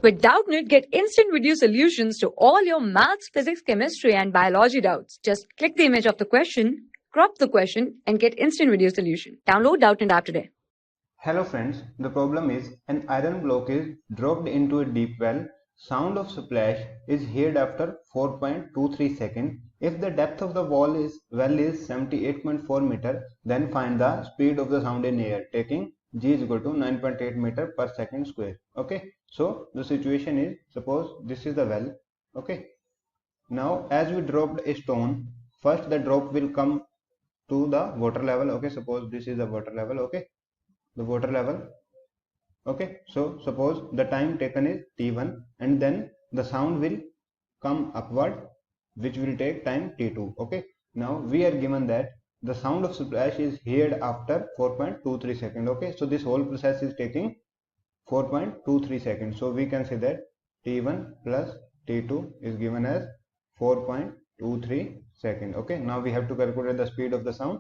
With Doubtnut, get instant video solutions to all your maths, physics, chemistry, and biology doubts. Just click the image of the question, crop the question, and get instant video solution. Download Doubtnut app today. Hello friends, the problem is an iron block is dropped into a deep well. Sound of splash is heard after 4.23 seconds. If the depth of the well is 78.4 meter, then find the speed of the sound in air, taking g is equal to 9.8 meter per second square. Okay, so the situation is, suppose this is the well. Okay, now as we dropped a stone, first the drop will come to the water level. Okay, suppose this is the water level. Okay, the water level. Okay, so suppose the time taken is t1 and then the sound will come upward, which will take time t2. Okay, now we are given that the sound of splash is heard after 4.23 seconds. Okay, so this whole process is taking 4.23 seconds. So we can say that t1 plus t2 is given as 4.23 seconds. Okay, now we have to calculate the speed of the sound.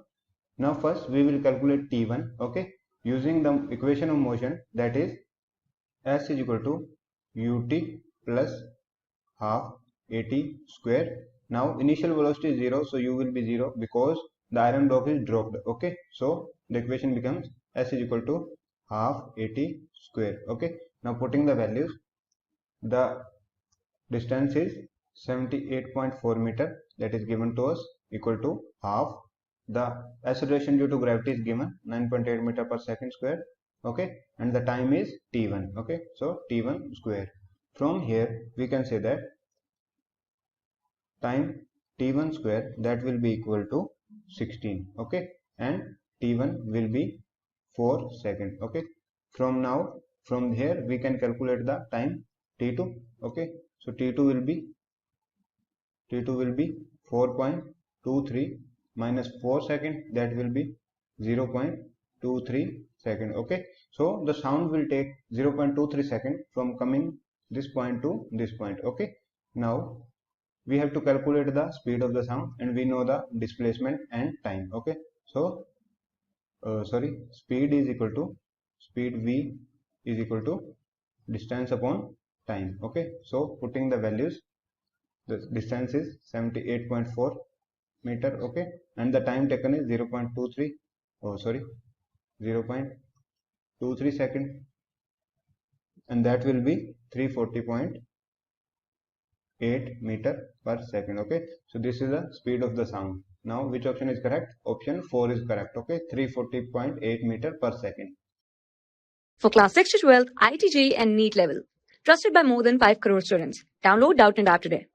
Now first we will calculate t1. Okay, using the equation of motion, that is s is equal to ut plus half at square. Now initial velocity is 0, so u will be 0 because the iron block is dropped. Okay, so the equation becomes s is equal to half at square. Okay, now putting the values, the distance is 78.4 meter, that is given to us, equal to half. The acceleration due to gravity is given 9.8 meter per second square. Okay, and the time is t1. Okay, so t1 square. From here we can say that time t1 square, that will be equal to 16. Okay, and t1 will be 4 seconds. Okay, from here we can calculate the time t2. Okay, so t2 will be 4.23 minus 4 seconds, that will be 0.23 second. Okay, so the sound will take 0.23 second from coming this point to this point. Okay, now we have to calculate the speed of the sound and we know the displacement and time. Okay, so speed v is equal to distance upon time. Okay, so putting the values, the distance is 78.4 meter. Okay, and the time taken is 0.23 second, and that will be 340.8 meter per second. Okay, so this is the speed of the sound. Now which option is correct? Option 4 is correct. Okay, 340.8 meter per second. For class 6 to 12, IIT JEE and NEET level. Trusted by more than 5 crore students. Download Doubtnut app today.